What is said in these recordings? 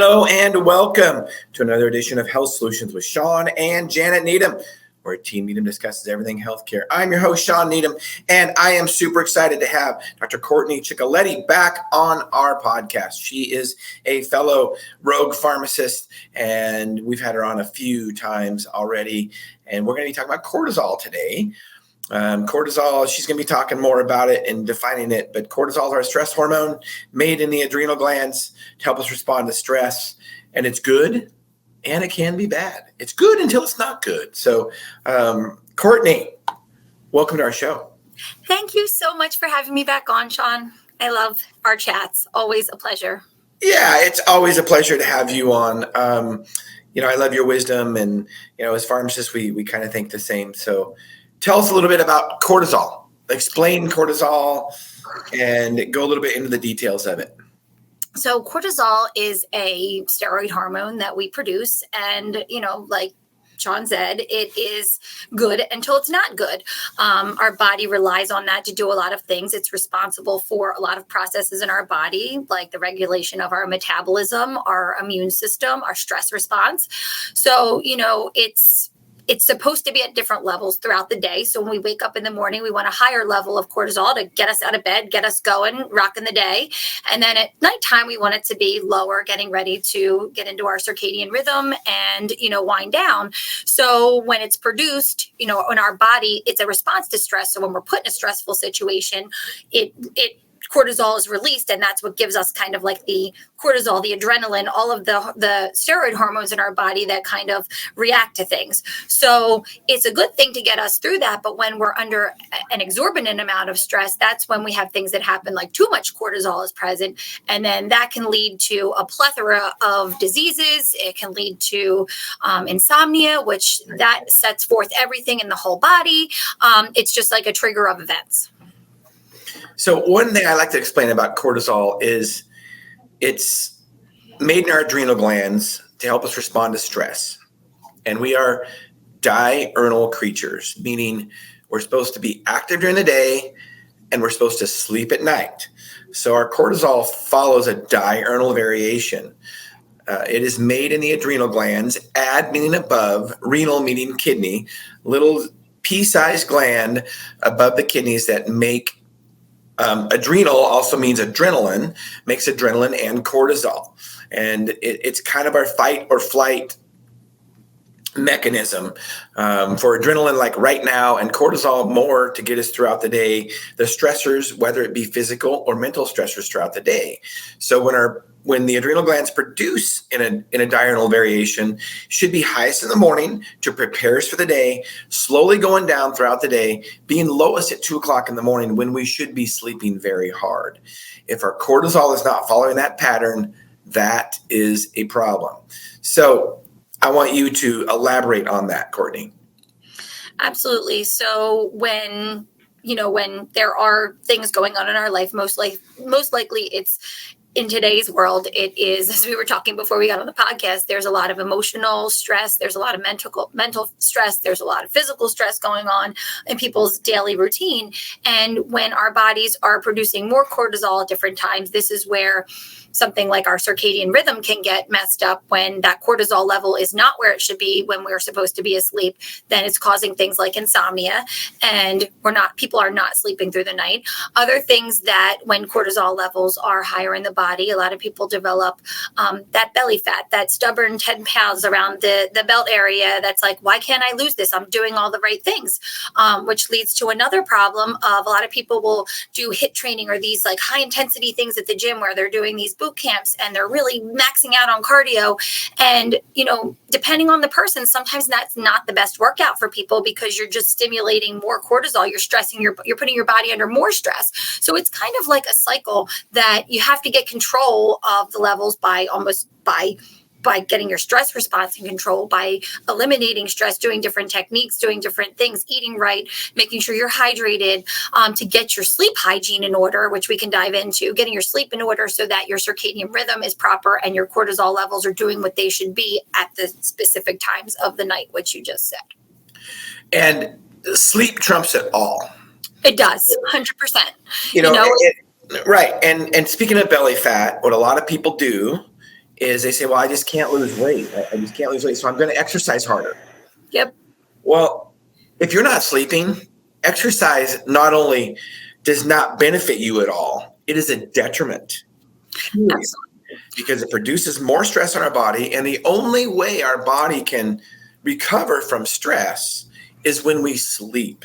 Hello and welcome to another edition of Health Solutions with Shawn and Janet Needham, where Team Needham discusses everything healthcare. I'm your host, Shawn Needham, and I am super excited to have Dr. Kourtney Chichilitti back on our podcast. She is a fellow rogue pharmacist, and we've had her on a few times already, and we're going to be talking about cortisol today. Cortisol, she's going to be talking more about it and defining it, but cortisol is our stress hormone made in the adrenal glands to help us respond to stress, and it's good and it can be bad. It's good until it's not good. So, Kourtney, welcome to our show. Thank you so much for having me back on, Shawn. I love our chats. Always a pleasure. Yeah, it's always a pleasure to have you on. I love your wisdom, and, as pharmacists, we kind of think the same. So tell us a little bit about cortisol. Explain cortisol and go a little bit into the details of it. So cortisol is a steroid hormone that we produce. And, like Shawn said, it is good until it's not good. Our body relies on that to do a lot of things. It's responsible for a lot of processes in our body, like the regulation of our metabolism, our immune system, our stress response. So, it's supposed to be at different levels throughout the day. So when we wake up in the morning, we want a higher level of cortisol to get us out of bed, get us going, rocking the day. And then at nighttime, we want it to be lower, getting ready to get into our circadian rhythm and, wind down. So when it's produced, in our body, it's a response to stress. So when we're put in a stressful situation, cortisol is released, and that's what gives us kind of like the cortisol, the adrenaline, all of the steroid hormones in our body that kind of react to things. So it's a good thing to get us through that. But when we're under an exorbitant amount of stress, that's when we have things that happen, like too much cortisol is present. And then that can lead to a plethora of diseases. It can lead to insomnia, which that sets forth everything in the whole body. It's just like a trigger of events. So one thing I like to explain about cortisol is it's made in our adrenal glands to help us respond to stress. And we are diurnal creatures, meaning we're supposed to be active during the day and we're supposed to sleep at night. So our cortisol follows a diurnal variation. It is made in the adrenal glands, ad meaning above, renal meaning kidney, little pea-sized gland above the kidneys that make adrenal also means adrenaline, makes adrenaline and cortisol. And it's kind of our fight or flight mechanism for adrenaline, like right now, and cortisol more to get us throughout the day, the stressors, whether it be physical or mental stressors throughout the day. So when the adrenal glands produce in a diurnal variation, should be highest in the morning to prepare us for the day, slowly going down throughout the day, being lowest at 2:00 in the morning when we should be sleeping very hard. If our cortisol is not following that pattern, that is a problem. So I want you to elaborate on that, Kourtney. Absolutely. So when there are things going on in our life, most likely it's in today's world, it is, as we were talking before we got on the podcast, there's a lot of emotional stress. There's a lot of mental stress. There's a lot of physical stress going on in people's daily routine. And when our bodies are producing more cortisol at different times, this is where something like our circadian rhythm can get messed up. When that cortisol level is not where it should be when we're supposed to be asleep, then it's causing things like insomnia, and people are not sleeping through the night. Other things that when cortisol levels are higher in the body, a lot of people develop that belly fat, that stubborn 10 pounds around the belt area. That's like, why can't I lose this? I'm doing all the right things, which leads to another problem of a lot of people will do HIIT training or these like high intensity things at the gym where they're doing these boot camps and they're really maxing out on cardio. And, depending on the person, sometimes that's not the best workout for people because you're just stimulating more cortisol. You're stressing, you're putting your body under more stress. So it's kind of like a cycle that you have to get control of the levels by getting your stress response in control, by eliminating stress, doing different techniques, doing different things, eating right, making sure you're hydrated, to get your sleep hygiene in order, which we can dive into, getting your sleep in order so that your circadian rhythm is proper and your cortisol levels are doing what they should be at the specific times of the night, which you just said. And sleep trumps it all. It does, 100%. Right. And speaking of belly fat, what a lot of people do is they say, well, I just can't lose weight. I just can't lose weight. So I'm going to exercise harder. Yep. Well, if you're not sleeping, exercise not only does not benefit you at all, it is a detriment. Absolutely. Because it produces more stress on our body. And the only way our body can recover from stress is when we sleep.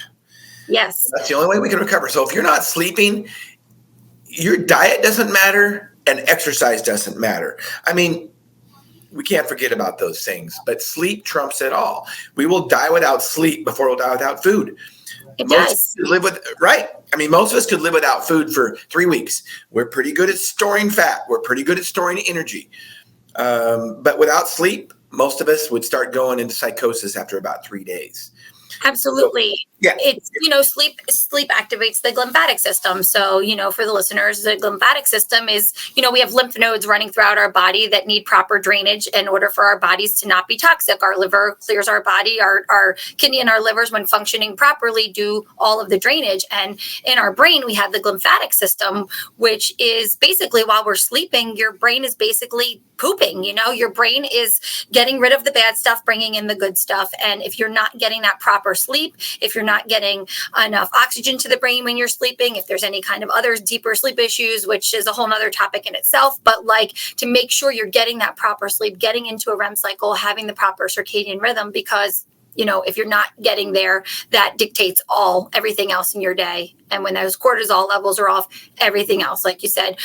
Yes. That's the only way we can recover. So if you're not sleeping, your diet doesn't matter and exercise doesn't matter. I mean, we can't forget about those things, but sleep trumps it all. We will die without sleep before we'll die without food. It Most does. of us could live with, right? I mean, most of us could live without food for 3 weeks. We're pretty good at storing fat. We're pretty good at storing energy. But without sleep, most of us would start going into psychosis after about 3 days. Absolutely. So, yeah. It's, sleep activates the lymphatic system. So, for the listeners, the lymphatic system is, we have lymph nodes running throughout our body that need proper drainage in order for our bodies to not be toxic. Our liver clears our body, our kidney and our livers, when functioning properly, do all of the drainage. And in our brain, we have the lymphatic system, which is basically, while we're sleeping, your brain is basically pooping. Your brain is getting rid of the bad stuff, bringing in the good stuff. And if you're not getting that proper sleep, if you're not getting enough oxygen to the brain when you're sleeping, if there's any kind of other deeper sleep issues, which is a whole nother topic in itself, but to make sure you're getting that proper sleep, getting into a REM cycle, having the proper circadian rhythm, because if you're not getting there, that dictates everything else in your day. And when those cortisol levels are off, everything else, like you said,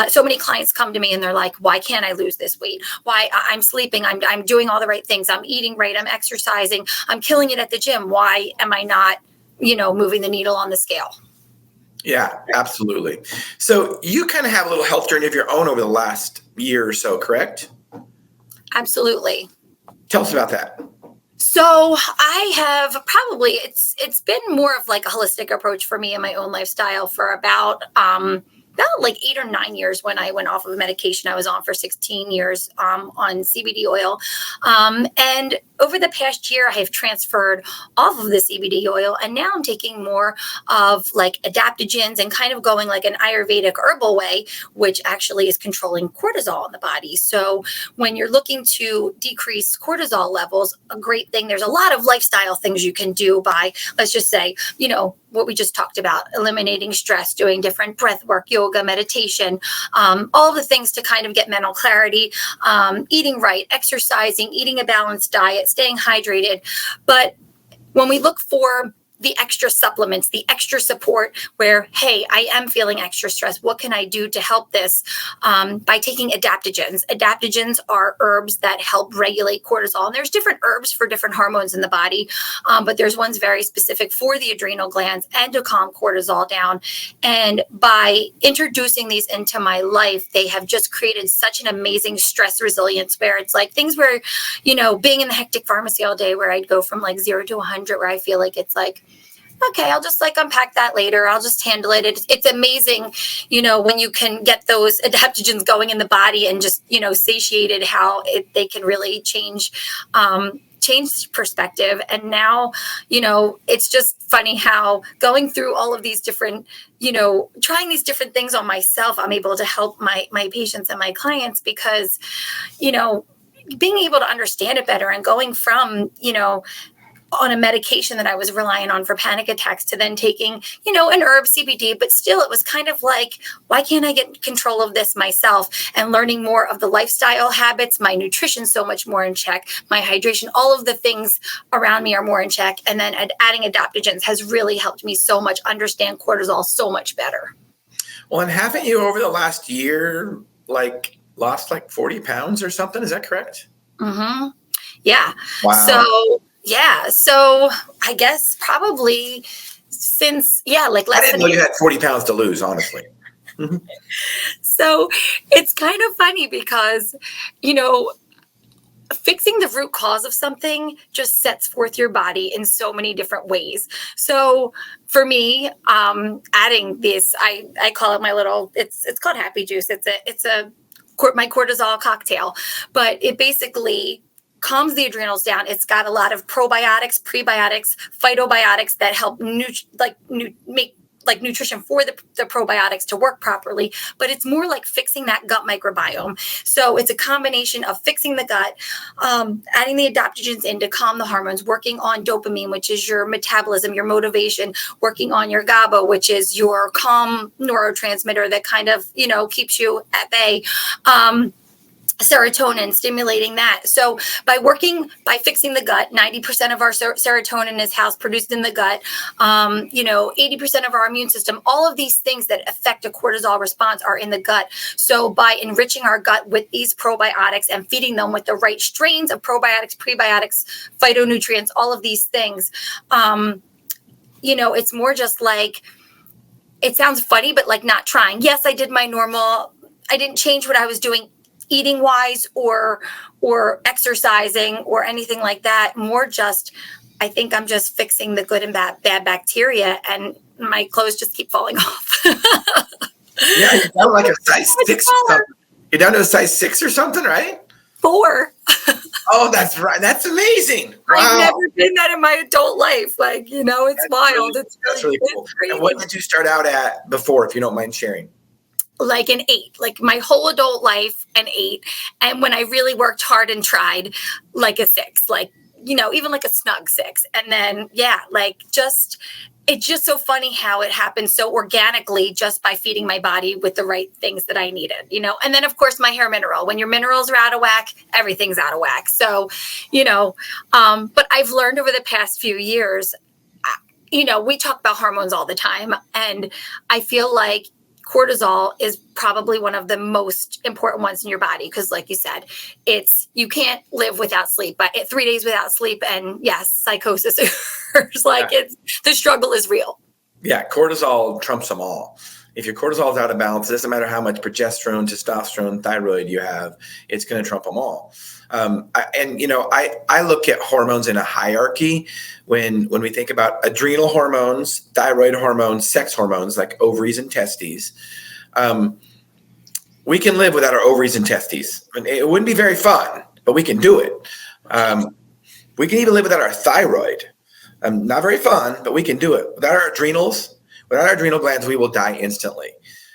so many clients come to me and they're like, why can't I lose this weight? Why? I'm sleeping. I'm doing all the right things. I'm eating right. I'm exercising. I'm killing it at the gym. Why am I not, moving the needle on the scale? Yeah, absolutely. So you kind of have a little health journey of your own over the last year or so, correct? Absolutely. Tell us about that. So I have probably, it's been more of like a holistic approach for me in my own lifestyle for about 8 or 9 years. When I went off of medication I was on for 16 years on CBD oil. And over the past year, I have transferred off of the CBD oil, and now I'm taking more of like adaptogens and kind of going like an Ayurvedic herbal way, which actually is controlling cortisol in the body. So when you're looking to decrease cortisol levels, a great thing, there's a lot of lifestyle things you can do by, let's just say, what we just talked about, eliminating stress, doing different breath work, yoga, meditation, all the things to kind of get mental clarity, eating right, exercising, eating a balanced diet, staying hydrated. But when we look for the extra supplements, the extra support where, hey, I am feeling extra stress, what can I do to help this? By taking adaptogens. Adaptogens are herbs that help regulate cortisol. And there's different herbs for different hormones in the body, but there's ones very specific for the adrenal glands and to calm cortisol down. And by introducing these into my life, they have just created such an amazing stress resilience, where it's like things where, being in the hectic pharmacy all day, where I'd go from like 0 to 100, where I feel like it's like, okay, I'll just unpack that later. I'll just handle it. It's amazing, when you can get those adaptogens going in the body and just, satiated, how they can really change perspective. And now, it's just funny how going through all of these different, trying these different things on myself, I'm able to help my patients and my clients, because, being able to understand it better and going from, on a medication that I was relying on for panic attacks to then taking, an herb CBD, but still it was kind of like, why can't I get control of this myself? And learning more of the lifestyle habits, my nutrition so much more in check, my hydration, all of the things around me are more in check. And then adding adaptogens has really helped me so much understand cortisol so much better. Well, and haven't you over the last year, lost 40 pounds or something? Is that correct? Mm-hmm. Yeah. Wow. So I guess probably since, less I didn't know you had 40 pounds to lose, honestly. So it's kind of funny because, fixing the root cause of something just sets forth your body in so many different ways. So for me, adding this, I call it my little, it's called Happy Juice. It's my cortisol cocktail, but it basically calms the adrenals down. It's got a lot of probiotics, prebiotics, phytobiotics that help make like nutrition for the probiotics to work properly, but it's more like fixing that gut microbiome. So it's a combination of fixing the gut, adding the adaptogens in to calm the hormones, working on dopamine, which is your metabolism, your motivation, working on your GABA, which is your calm neurotransmitter that kind of, keeps you at bay. Serotonin, stimulating that. So by fixing the gut, 90% of our serotonin is housed, produced in the gut. 80% of our immune system, all of these things that affect a cortisol response are in the gut. So by enriching our gut with these probiotics and feeding them with the right strains of probiotics, prebiotics, phytonutrients, all of these things, it's more just like, it sounds funny, but like not trying. Yes, I did my normal. I didn't change what I was doing eating wise or exercising or anything like that. More just, I think I'm just fixing the good and bad bacteria, and my clothes just keep falling off. Yeah, you're down like a size 6 or something. You're down to a size 6 or something, right? 4. Oh, that's right. That's amazing. Wow. I've never been that in my adult life. Like, it's that's wild. Really, that's really cool. And what did you start out at before, if you don't mind sharing? Like an 8, like my whole adult life, an 8. And when I really worked hard and tried, like a 6, like, even like a snug 6. And then, it's just so funny how it happened so organically just by feeding my body with the right things that I needed, and then of course my hair mineral, when your minerals are out of whack, everything's out of whack. So, but I've learned over the past few years, we talk about hormones all the time, and I feel like cortisol is probably one of the most important ones in your body, because like you said, you can't live without sleep, but 3 days without sleep, and yes, psychosis occurs. The struggle is real. Yeah, cortisol trumps them all. If your cortisol is out of balance, it doesn't matter how much progesterone, testosterone, thyroid you have, it's going to trump them all. I look at hormones in a hierarchy when we think about adrenal hormones, thyroid hormones, sex hormones like ovaries and testes. We can live without our ovaries and testes. I mean, it wouldn't be very fun, but we can do it. We can even live without our thyroid. Not very fun, but we can do it. Without our adrenals, without our adrenal glands, we will die instantly.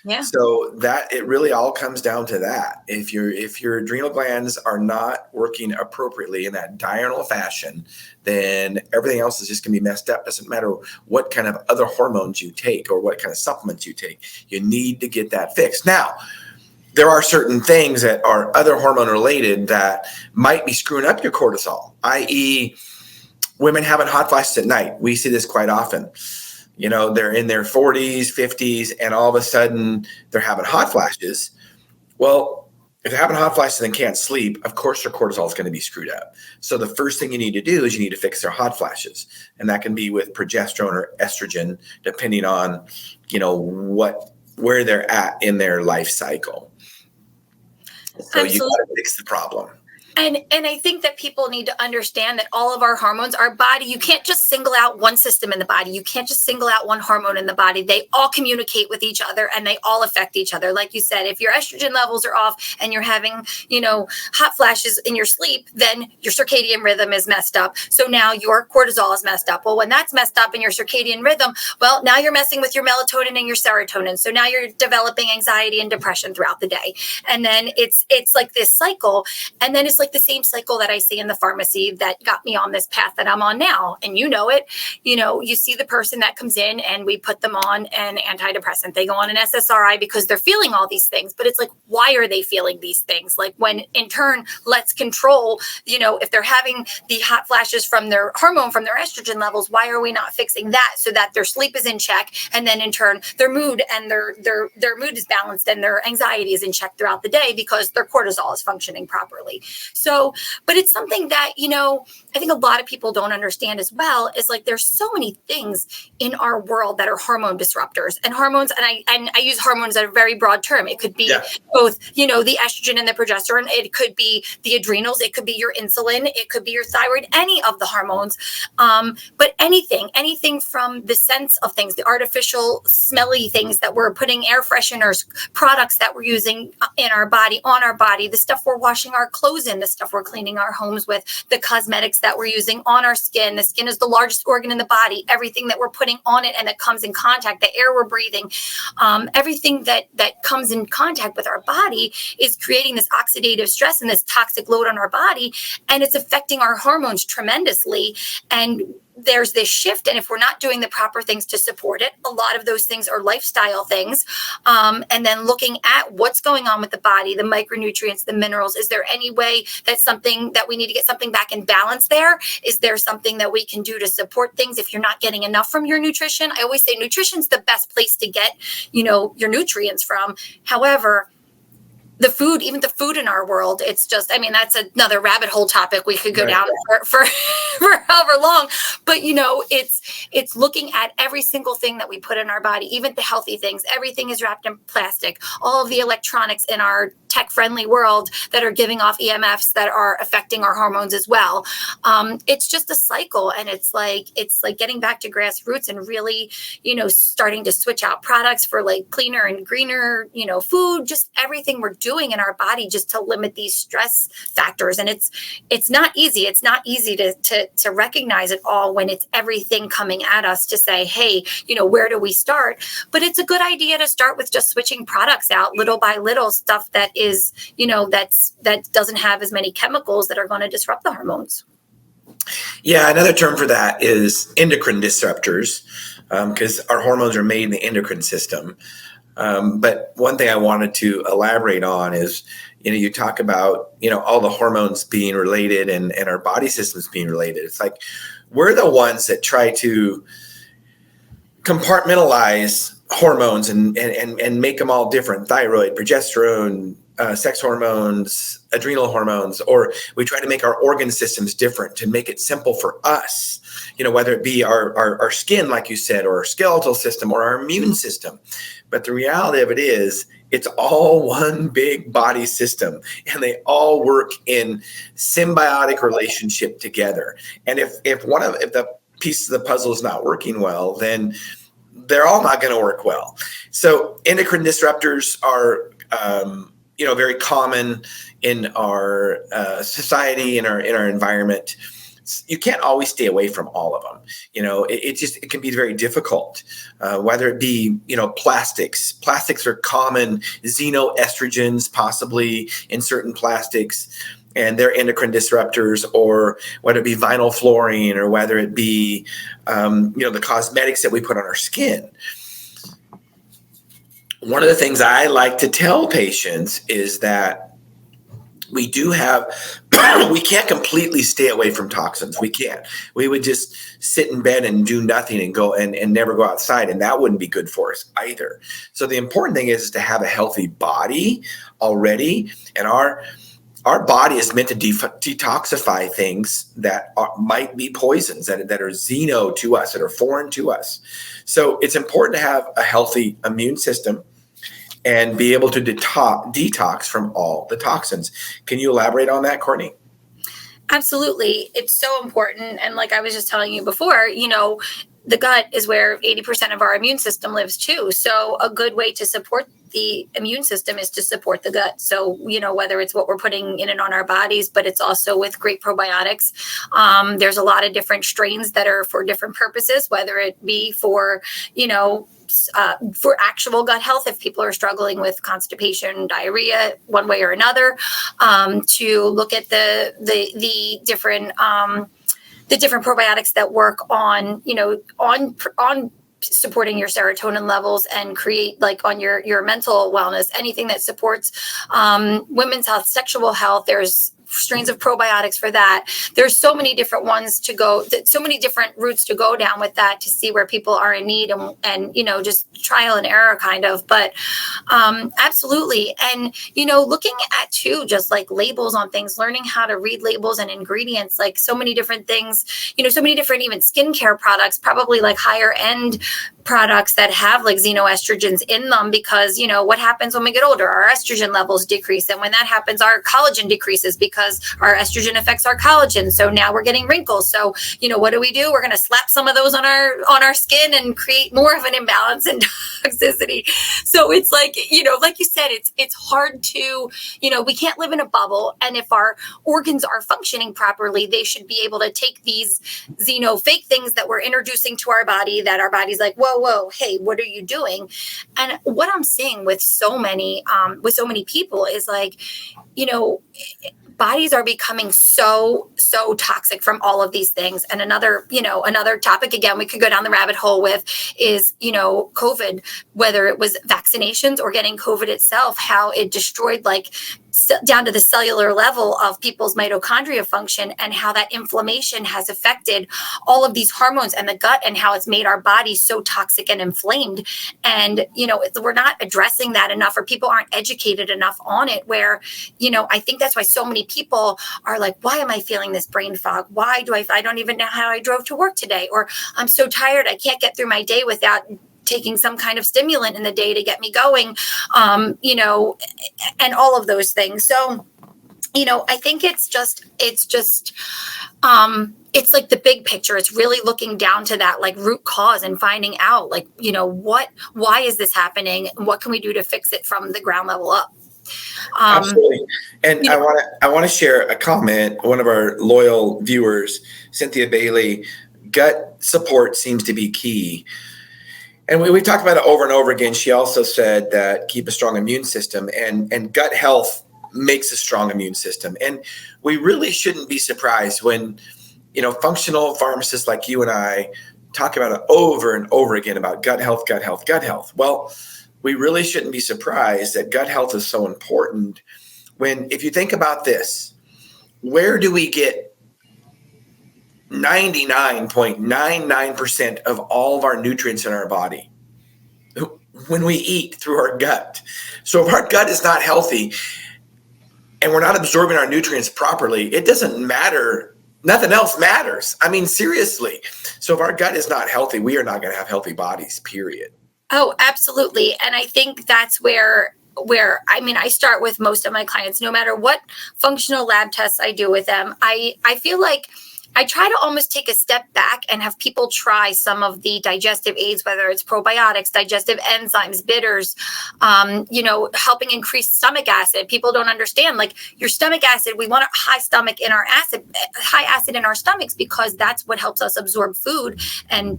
Yeah. So that it really all comes down to that. If your adrenal glands are not working appropriately in that diurnal fashion, then everything else is just going to be messed up. Doesn't matter what kind of other hormones you take or what kind of supplements you take. You need to get that fixed. Now, there are certain things that are other hormone related that might be screwing up your cortisol, i.e., women having hot flashes at night. We see this quite often. They're in their 40s, 50s, and all of a sudden they're having hot flashes. Well, if they're having hot flashes and can't sleep, of course their cortisol is going to be screwed up. So the first thing you need to do is you need to fix their hot flashes. And that can be with progesterone or estrogen, depending on, where they're at in their life cycle. So you got to fix the problem. And I think that people need to understand that all of our hormones, our body, you can't just single out one system in the body. You can't just single out one hormone in the body. They all communicate with each other and they all affect each other. Like you said, if your estrogen levels are off and you're having, hot flashes in your sleep, then your circadian rhythm is messed up. So now your cortisol is messed up. Well, when that's messed up in your circadian rhythm, well, now you're messing with your melatonin and your serotonin. So now you're developing anxiety and depression throughout the day. And then it's like this cycle. And then it's like the same cycle that I see in the pharmacy that got me on this path that I'm on now. And it, you see the person that comes in and we put them on an antidepressant. They go on an SSRI because they're feeling all these things, but it's like, why are they feeling these things? Like when in turn, let's control, if they're having the hot flashes from their hormone, from their estrogen levels, why are we not fixing that so that their sleep is in check? And then in turn, their mood and their mood is balanced and their anxiety is in check throughout the day because their cortisol is functioning properly. So, but it's something that, I think a lot of people don't understand as well, is like, there's so many things in our world that are hormone disruptors and hormones. And I use hormones as a very broad term. It could be both, the estrogen and the progesterone. It could be the adrenals. It could be your insulin. It could be your thyroid, any of the hormones. But anything from the sense of things, the artificial smelly things that we're putting, air fresheners, products that we're using in our body, on our body, the stuff we're washing our clothes in, the stuff we're cleaning our homes with, the cosmetics that we're using on our skin. The skin is the largest organ in the body. Everything that we're putting on it and that comes in contact, the air we're breathing, everything that comes in contact with our body is creating this oxidative stress and this toxic load on our body, and it's affecting our hormones tremendously. And there's this shift, and if we're not doing the proper things to support it, a lot of those things are lifestyle things, and then looking at what's going on with the body, the micronutrients, the minerals. Is there any way that we need to get something back in balance there? Is there something that we can do to support things if you're not getting enough from your nutrition? I always say nutrition's the best place to get, your nutrients from. However, even the food in our world, it's just, that's another rabbit hole topic we could go down for however long. But, it's looking at every single thing that we put in our body, even the healthy things. Everything is wrapped in plastic. All of the electronics in our tech-friendly world that are giving off EMFs that are affecting our hormones as well. It's just a cycle, and it's like getting back to grassroots and really, starting to switch out products for like cleaner and greener, food, just everything we're doing in our body just to limit these stress factors. And it's not easy. It's not easy to recognize it all when it's everything coming at us to say, hey, where do we start? But it's a good idea to start with just switching products out little by little, stuff that is, that doesn't have as many chemicals that are going to disrupt the hormones. Yeah, another term for that is endocrine disruptors, because our hormones are made in the endocrine system. But one thing I wanted to elaborate on is, you talk about, all the hormones being related and our body systems being related. It's like we're the ones that try to compartmentalize hormones and make them all different: thyroid, progesterone, sex hormones, adrenal hormones, or we try to make our organ systems different to make it simple for us, whether it be our skin, like you said, or our skeletal system or our immune system. But the reality of it is it's all one big body system, and they all work in symbiotic relationship together. And if the piece of the puzzle is not working well, then they're all not going to work well. So endocrine disruptors are very common in our society, in our environment. You can't always stay away from all of them. It can be very difficult, whether it be, plastics. Plastics are common, xenoestrogens possibly in certain plastics, and they're endocrine disruptors, or whether it be vinyl fluorine, or whether it be, the cosmetics that we put on our skin. One of the things I like to tell patients is that we can't completely stay away from toxins. We can't. We would just sit in bed and do nothing and go and never go outside, and that wouldn't be good for us either. So the important thing is to have a healthy body already, and our body is meant to detoxify things that might be poisons, that are xeno to us, that are foreign to us. So it's important to have a healthy immune system and be able to detox from all the toxins. Can you elaborate on that, Kourtney? Absolutely. It's so important. And like I was just telling you before, the gut is where 80% of our immune system lives too. So a good way to support the immune system is to support the gut. So, whether it's what we're putting in and on our bodies, but it's also with great probiotics. There's a lot of different strains that are for different purposes, whether it be for actual gut health, if people are struggling with constipation, diarrhea, one way or another, to look at the different probiotics that work on supporting your serotonin levels and create on your mental wellness, anything that supports women's health, sexual health. There's strains of probiotics for that. There's so many different so many different routes to go down with that to see where people are in need and just trial and error kind of. But absolutely. And, looking at too, just like labels on things, learning how to read labels and ingredients, like so many different things, so many different even skincare products, probably like higher end products that have like xenoestrogens in them, because what happens when we get older? Our estrogen levels decrease, and when that happens, our collagen decreases because our estrogen affects our collagen. So now we're getting wrinkles. So what do? We're going to slap some of those on our skin and create more of an imbalance and toxicity. So it's like like you said, it's hard to we can't live in a bubble, and if our organs are functioning properly, they should be able to take these fake things that we're introducing to our body, that our body's like, whoa, hey, what are you doing? And what I'm seeing with so many people is like, bodies are becoming so toxic from all of these things. And another topic, again, we could go down the rabbit hole with is, COVID, whether it was vaccinations or getting COVID itself, how it destroyed down to the cellular level of people's mitochondria function, and how that inflammation has affected all of these hormones and the gut, and how it's made our body so toxic and inflamed. And, we're not addressing that enough, or people aren't educated enough on it, where, I think that's why so many people are like, why am I feeling this brain fog? Why do I don't even know how I drove to work today? Or I'm so tired, I can't get through my day without taking some kind of stimulant in the day to get me going, and all of those things. So, I think it's like the big picture. It's really looking down to that root cause and finding out why is this happening? And what can we do to fix it from the ground level up? Absolutely. And I want to share a comment. One of our loyal viewers, Cynthia Bailey, gut support seems to be key. And we talked about it over and over again. She also said that keep a strong immune system, and gut health makes a strong immune system. And we really shouldn't be surprised when, functional pharmacists like you and I talk about it over and over again about gut health, gut health, gut health. Well, we really shouldn't be surprised that gut health is so important when, if you think about this, where do we get 99.99% of all of our nutrients in our body? When we eat, through our gut. So if our gut is not healthy and we're not absorbing our nutrients properly, it doesn't matter. Nothing else matters. I mean, seriously. So if our gut is not healthy, we are not going to have healthy bodies, period. Oh, absolutely. And I think that's where I start with most of my clients, no matter what functional lab tests I do with them. I feel like I try to almost take a step back and have people try some of the digestive aids, whether it's probiotics, digestive enzymes, bitters, helping increase stomach acid. People don't understand, your stomach acid, we want a high acid in our stomachs, because that's what helps us absorb food and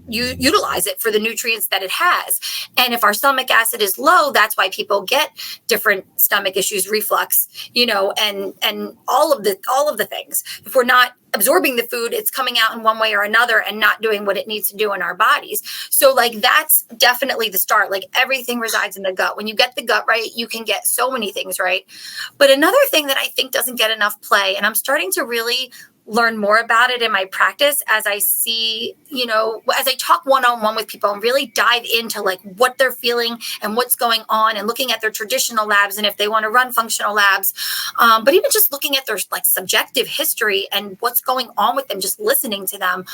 you utilize it for the nutrients that it has. And if our stomach acid is low, that's why people get different stomach issues, reflux, and all of the things. If we're not absorbing the food, it's coming out in one way or another and not doing what it needs to do in our bodies. So that's definitely the start. Everything resides in the gut. When you get the gut right, you can get so many things right. But another thing that I think doesn't get enough play, and I'm starting to really learn more about it in my practice as I see, as I talk one-on-one with people and really dive into what they're feeling and what's going on, and looking at their traditional labs and if they want to run functional labs, but even just looking at their subjective history and what's going on with them, just listening to them.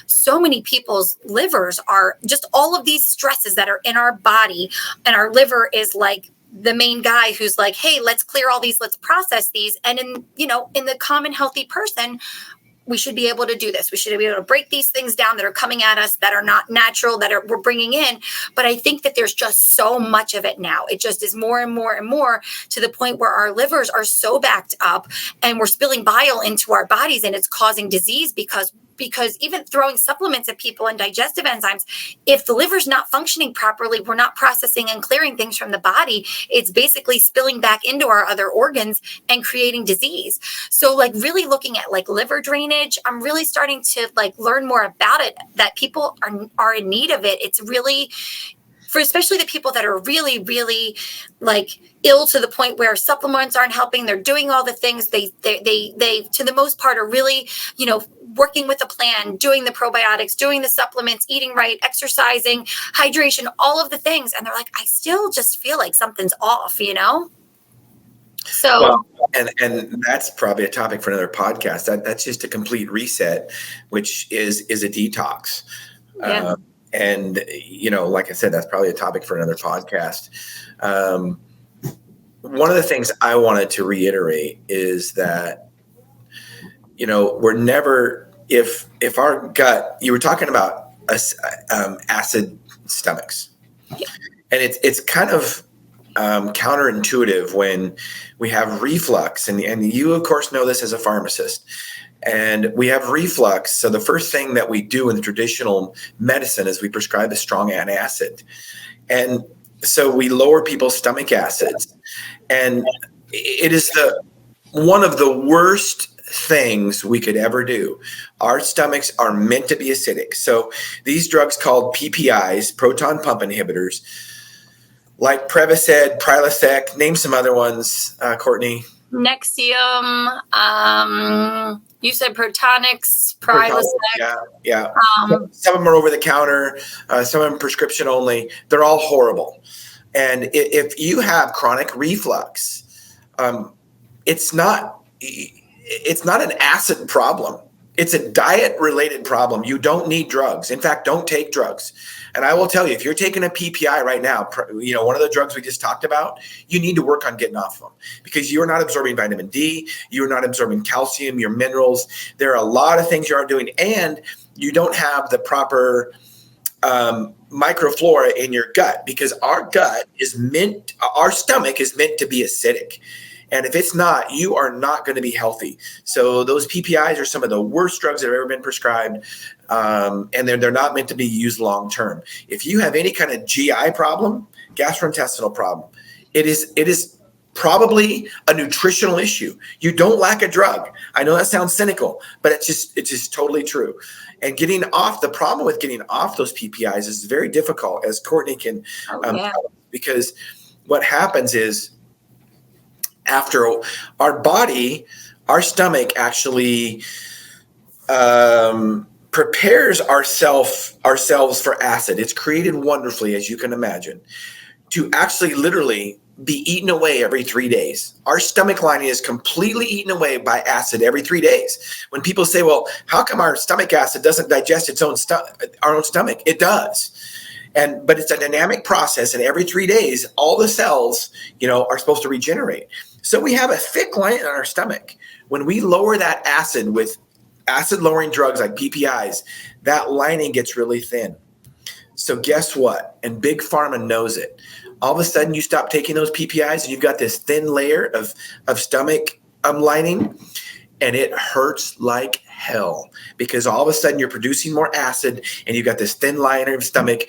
So many people's livers are just all of these stresses that are in our body, and our liver is the main guy who's hey, let's clear all these, let's process these. And in the common healthy person, we should be able to do this. We should be able to break these things down that are coming at us, that are not natural, we're bringing in. But I think that there's just so much of it now. It just is more and more and more, to the point where our livers are so backed up and we're spilling bile into our bodies, and it's causing disease because even throwing supplements at people and digestive enzymes, if the liver's not functioning properly, we're not processing and clearing things from the body. It's basically spilling back into our other organs and creating disease. So really looking at liver drainage, I'm really starting to learn more about it, that people are in need of it. It's really, for especially the people that are really, really ill to the point where supplements aren't helping. They're doing all the things. They to the most part are really, working with a plan, doing the probiotics, doing the supplements, eating right, exercising, hydration, all of the things. And they're I still just feel like something's off, So, and that's probably a topic for another podcast. That's just a complete reset, which is a detox. Yeah. And, like I said, that's probably a topic for another podcast. One of the things I wanted to reiterate is that, we're never, if our gut, you were talking about acid stomachs, and it's kind of counterintuitive when we have reflux, and you of course know this as a pharmacist, and we have reflux. So the first thing that we do in the traditional medicine is we prescribe a strong antacid, and so we lower people's stomach acids, and it is one of the worst things we could ever do. Our stomachs are meant to be acidic. So these drugs called PPIs, proton pump inhibitors, like Prevacid, Prilosec, name some other ones, Kourtney. Nexium, you said Protonix, Prilosec. Yeah. Some of them are over the counter, some of them prescription only. They're all horrible. And if you have chronic reflux, it's not an acid problem. It's a diet-related problem. You don't need drugs. In fact, don't take drugs. And I will tell you, if you're taking a PPI right now, one of the drugs we just talked about, you need to work on getting off of them because you're not absorbing vitamin D, you're not absorbing calcium, your minerals. There are a lot of things you aren't doing, and you don't have the proper microflora in your gut because our stomach is meant to be acidic. And if it's not, you are not going to be healthy. So those PPIs are some of the worst drugs that have ever been prescribed. And they're not meant to be used long term. If you have any kind of GI problem, gastrointestinal problem, it is probably a nutritional issue. You don't lack a drug. I know that sounds cynical, but it's just totally true. And the problem with getting off those PPIs is very difficult, as Kourtney can tell, because what happens is, after our stomach actually prepares ourselves for acid. It's created wonderfully, as you can imagine, to actually literally be eaten away every 3 days. Our stomach lining is completely eaten away by acid every 3 days. When people say, well, how come our stomach acid doesn't digest our own stomach? It does. But it's a dynamic process, and every 3 days, all the cells, are supposed to regenerate. So we have a thick lining on our stomach. When we lower that acid with acid-lowering drugs like PPIs, that lining gets really thin. So guess what? And Big Pharma knows it. All of a sudden, you stop taking those PPIs, and you've got this thin layer of stomach lining, and it hurts like hell because all of a sudden you're producing more acid, and you've got this thin liner of stomach.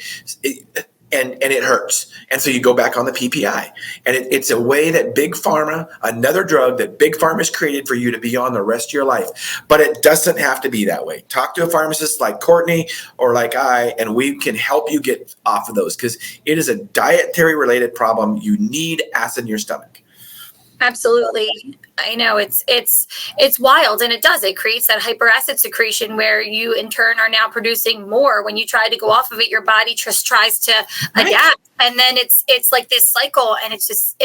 And it hurts. And so you go back on the PPI. And it's a way that Big Pharma, another drug that Big Pharma has created for you to be on the rest of your life. But it doesn't have to be that way. Talk to a pharmacist like Kourtney or like I, and we can help you get off of those because it is a dietary related problem. You need acid in your stomach. Absolutely. I know it's wild, and it creates that hyperacid secretion where you in turn are now producing more. When you try to go off of it, your body just tries to adapt, and then it's like this cycle, and it's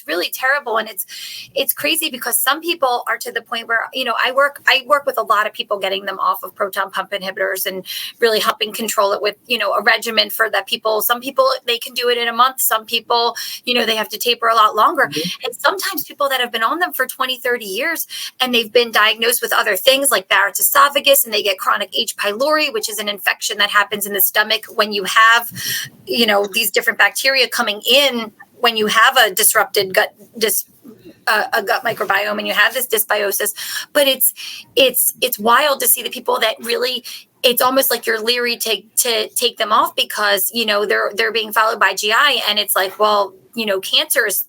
really terrible, and it's crazy because some people are to the point where I work with a lot of people, getting them off of proton pump inhibitors and really helping control it with a regimen for that. Some people they can do it in a month, some people they have to taper a lot longer, and sometimes people that have been on them for 20, 30 years and they've been diagnosed with other things like Barrett's esophagus, and they get chronic H. pylori, which is an infection that happens in the stomach when you have, these different bacteria coming in when you have a disrupted gut microbiome and you have this dysbiosis. But it's wild to see the people that really, it's almost like you're leery to take them off because, they're being followed by GI, and it's like, well, cancer is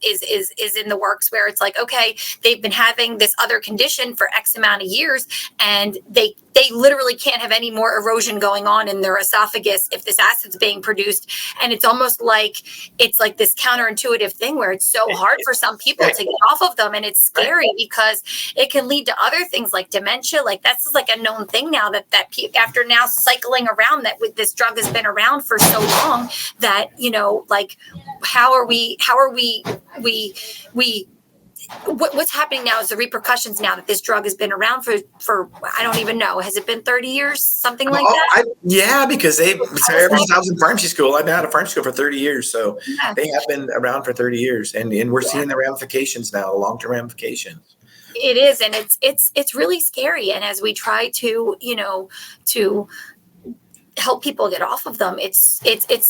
in the works, where it's like, okay, they've been having this other condition for X amount of years, and they literally can't have any more erosion going on in their esophagus if this acid's being produced. And it's almost like it's like this counterintuitive thing where it's so hard for some people to get off of them, and it's scary because it can lead to other things like dementia. Like that's like a known thing now that after now cycling around that with this drug has been around for so long that like how are we what's happening now is the repercussions now that this drug has been around for I don't even know. Has it been 30 years? Something like that? Yeah, because ever since I was in pharmacy school, I've been out of pharmacy school for 30 years. So they have been around for 30 years. And we're seeing the ramifications now, the long-term ramifications. It is. And it's really scary. And as we try to, to help people get off of them, it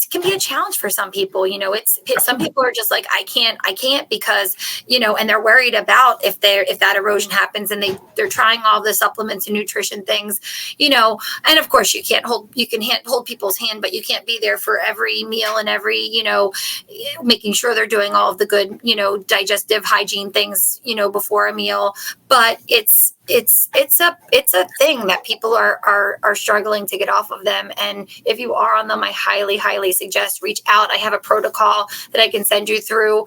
can be a challenge for some people. Some people are just like, I can't because, and they're worried about if that erosion happens, and they're trying all the supplements and nutrition things, and of course you can hold people's hand, but you can't be there for every meal and every, making sure they're doing all of the good, digestive hygiene things, before a meal. But it's a thing that people are struggling to get off of them. And if you are on them, I highly, highly suggest reach out. I have a protocol that I can send you through,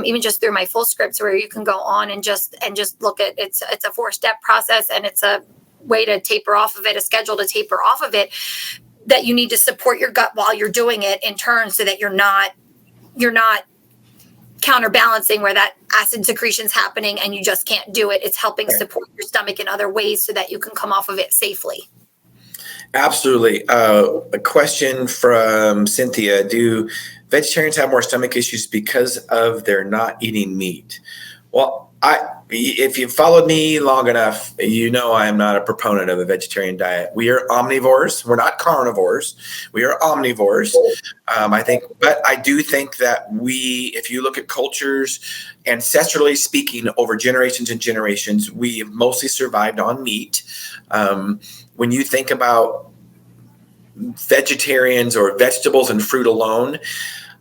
even just through my full scripts, where you can go on and just look at it's a 4-step process, and it's a way to taper off of it, a schedule to taper off of it, that you need to support your gut while you're doing it in turn, so that you're not counterbalancing where that acid secretion is happening and you just can't do it. It's helping support your stomach in other ways so that you can come off of it safely. Absolutely. A question from Cynthia: do vegetarians have more stomach issues because of their not eating meat? Well, if you've followed me long enough, I am not a proponent of a vegetarian diet. We are omnivores. We're not carnivores. We are omnivores. But I do think that if you look at cultures, ancestrally speaking, over generations and generations, we have mostly survived on meat. When you think about vegetarians or vegetables and fruit alone,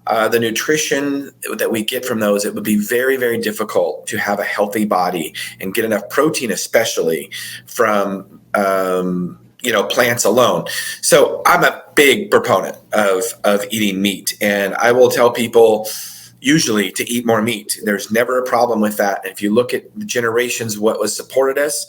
the nutrition that we get from those, it would be very, very difficult to have a healthy body and get enough protein, especially from plants alone. So I'm a big proponent of eating meat, and I will tell people usually to eat more meat. There's never a problem with that. And if you look at the generations, what was supported us,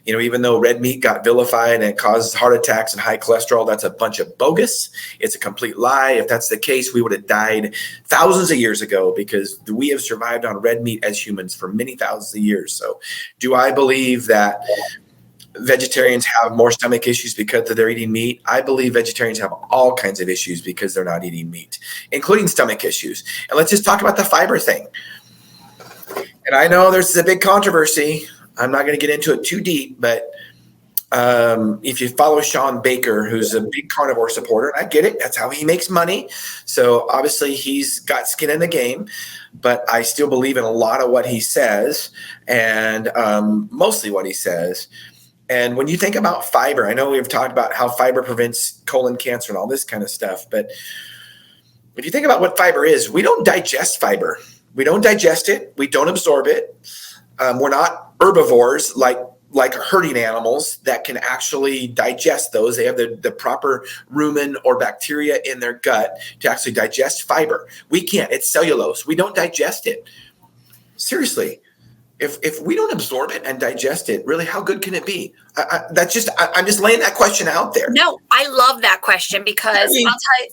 even though red meat got vilified and it causes heart attacks and high cholesterol, that's a bunch of bogus. It's a complete lie. If that's the case, we would have died thousands of years ago, because we have survived on red meat as humans for many thousands of years. So do I believe that vegetarians have more stomach issues because they're eating meat? I believe vegetarians have all kinds of issues because they're not eating meat, including stomach issues. And let's just talk about the fiber thing. And I know there's a big controversy. I'm not going to get into it too deep, but if you follow Sean Baker, who's a big carnivore supporter, and I get it, that's how he makes money. So obviously he's got skin in the game, but I still believe in a lot of what he says, and mostly what he says. And when you think about fiber, I know we've talked about how fiber prevents colon cancer and all this kind of stuff, but if you think about what fiber is, we don't digest fiber. We don't digest it. We don't absorb it. We're not herbivores like herding animals that can actually digest those. They have the proper rumen or bacteria in their gut to actually digest fiber. We can't. It's cellulose. We don't digest it. Seriously. If we don't absorb it and digest it, really, how good can it be? I'm just laying that question out there. No, I love that question, because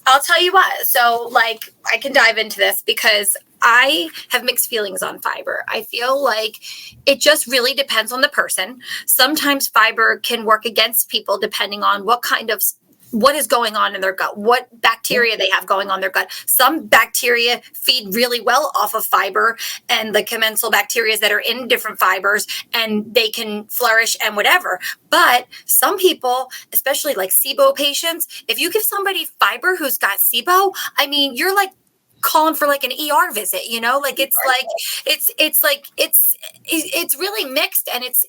I'll tell you what. So I can dive into this because I have mixed feelings on fiber. I feel like it just really depends on the person. Sometimes fiber can work against people depending on what is going on in their gut, what bacteria they have going on in their gut. Some bacteria feed really well off of fiber and the commensal bacteria that are in different fibers, and they can flourish and whatever. But some people, especially like SIBO patients, if you give somebody fiber who's got SIBO, I mean, you're like calling for like an ER visit, it's really mixed, and it's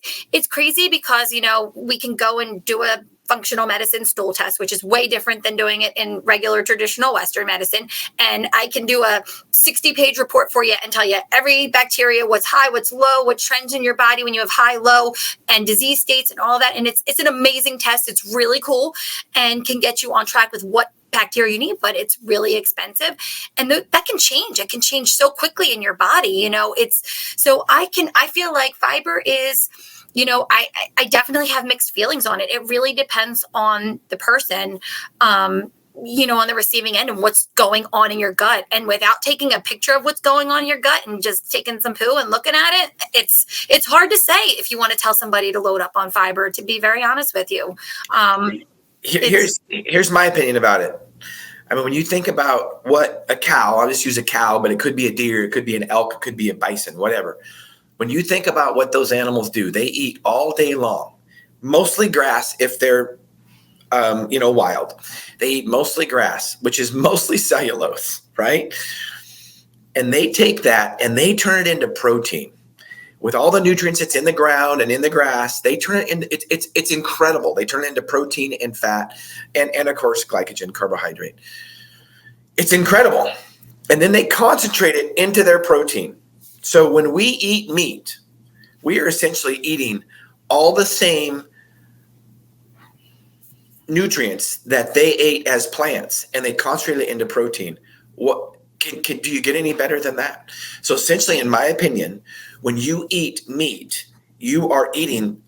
crazy because, we can go and do a functional medicine stool test, which is way different than doing it in regular traditional Western medicine. And I can do a 60-page report for you and tell you every bacteria, what's high, what's low, what trends in your body when you have high, low, and disease states and all that. And it's an amazing test. It's really cool and can get you on track with what bacteria you need, but it's really expensive. And that can change. It can change so quickly in your body. I feel like fiber is, I definitely have mixed feelings on it. It really depends on the person. on the receiving end and what's going on in your gut. And without taking a picture of what's going on in your gut and just taking some poo and looking at it, it's hard to say if you want to tell somebody to load up on fiber, to be very honest with you. Here's my opinion about it. I mean, when you think about what a cow, I'll just use a cow, but it could be a deer, it could be an elk, it could be a bison, whatever. When you think about what those animals do, they eat all day long, mostly grass if they're wild. They eat mostly grass, which is mostly cellulose, right? And they take that and they turn it into protein. With all the nutrients that's in the ground and in the grass, they turn it into, it's incredible. They turn it into protein and fat and of course, glycogen, carbohydrate. It's incredible. And then they concentrate it into their protein. So when we eat meat, we are essentially eating all the same nutrients that they ate as plants, and they concentrate it into protein. What do you get any better than that? So essentially, in my opinion, when you eat meat, you are eating,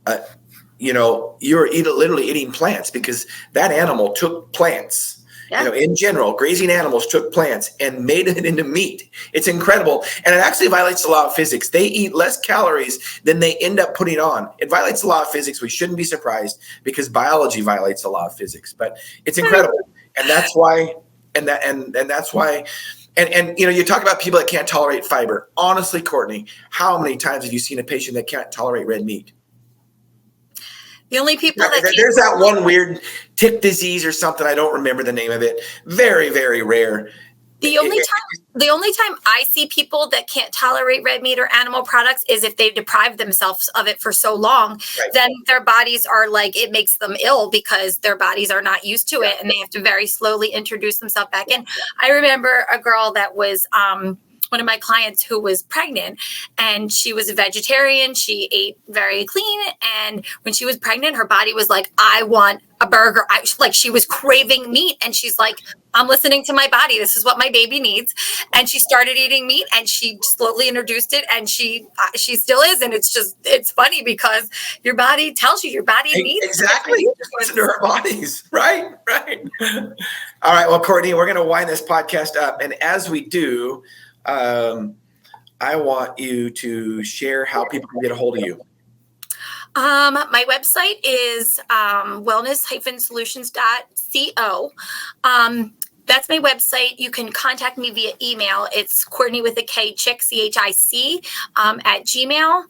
literally eating plants, because that animal took plants. Yeah. In general, grazing animals took plants and made it into meat. It's incredible. And it actually violates the law of physics. They eat less calories than they end up putting on. It violates the law of physics. We shouldn't be surprised, because biology violates the law of physics. But it's incredible. And that's why, you talk about people that can't tolerate fiber. Honestly, Kourtney, how many times have you seen a patient that can't tolerate red meat? The only people there's that one weird tick disease or something. I don't remember the name of it. Very, very rare. The only time I see people that can't tolerate red meat or animal products is if they've deprived themselves of it for so long, right. Then their bodies are like, it makes them ill because their bodies are not used to it, and they have to very slowly introduce themselves back in. I remember a girl that was one of my clients who was pregnant, and she was a vegetarian. She ate very clean. And when she was pregnant, her body was like, I want a burger. She was craving meat. And she's like, I'm listening to my body. This is what my baby needs. And she started eating meat, and she slowly introduced it. And she still is. And it's funny because your body tells you, your body needs exactly. Listen to our bodies. Right. All right. Well, Kourtney, we're going to wind this podcast up. And as we do, I want you to share how people can get a hold of you. My website is wellness-solutions.co. That's my website. You can contact me via email. It's Kourtney with a K, Chick, CHIC, at Gmail.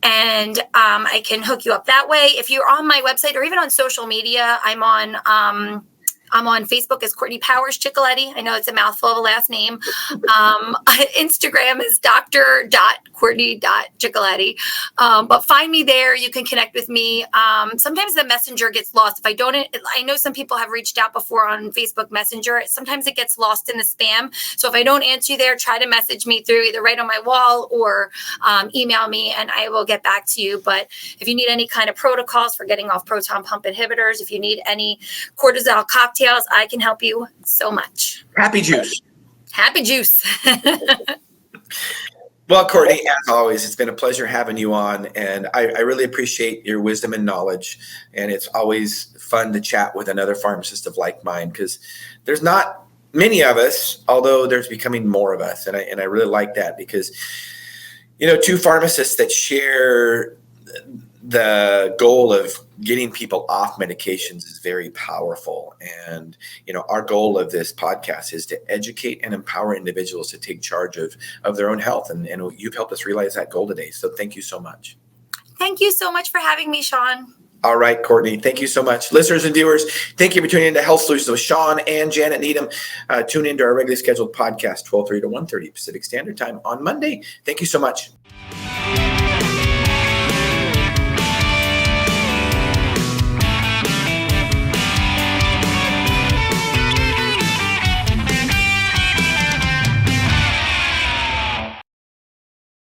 And I can hook you up that way. If you're on my website or even on social media, I'm on Facebook as Kourtney Powers Chichilitti. I know it's a mouthful of a last name. Instagram is dr.kourtney.chichilitti. But find me there. You can connect with me. Sometimes the messenger gets lost. I know some people have reached out before on Facebook Messenger. Sometimes it gets lost in the spam. So if I don't answer you there, try to message me through either right on my wall or email me, and I will get back to you. But if you need any kind of protocols for getting off proton pump inhibitors, if you need any cortisol cocktails, I can help you so much. Happy juice. Well, Kourtney, as always, it's been a pleasure having you on, and I really appreciate your wisdom and knowledge. And it's always fun to chat with another pharmacist of like mind, because there's not many of us, although there's becoming more of us. And I really like that, because, two pharmacists that share the goal of getting people off medications is very powerful. And, our goal of this podcast is to educate and empower individuals to take charge of their own health. And you've helped us realize that goal today. So thank you so much. Thank you so much for having me, Shawn. All right, Kourtney, thank you so much. Listeners and viewers, thank you for tuning into Health Solutions with Shawn and Janet Needham. Tune into our regularly scheduled podcast, 12:30 to 1:30 Pacific Standard Time on Monday. Thank you so much.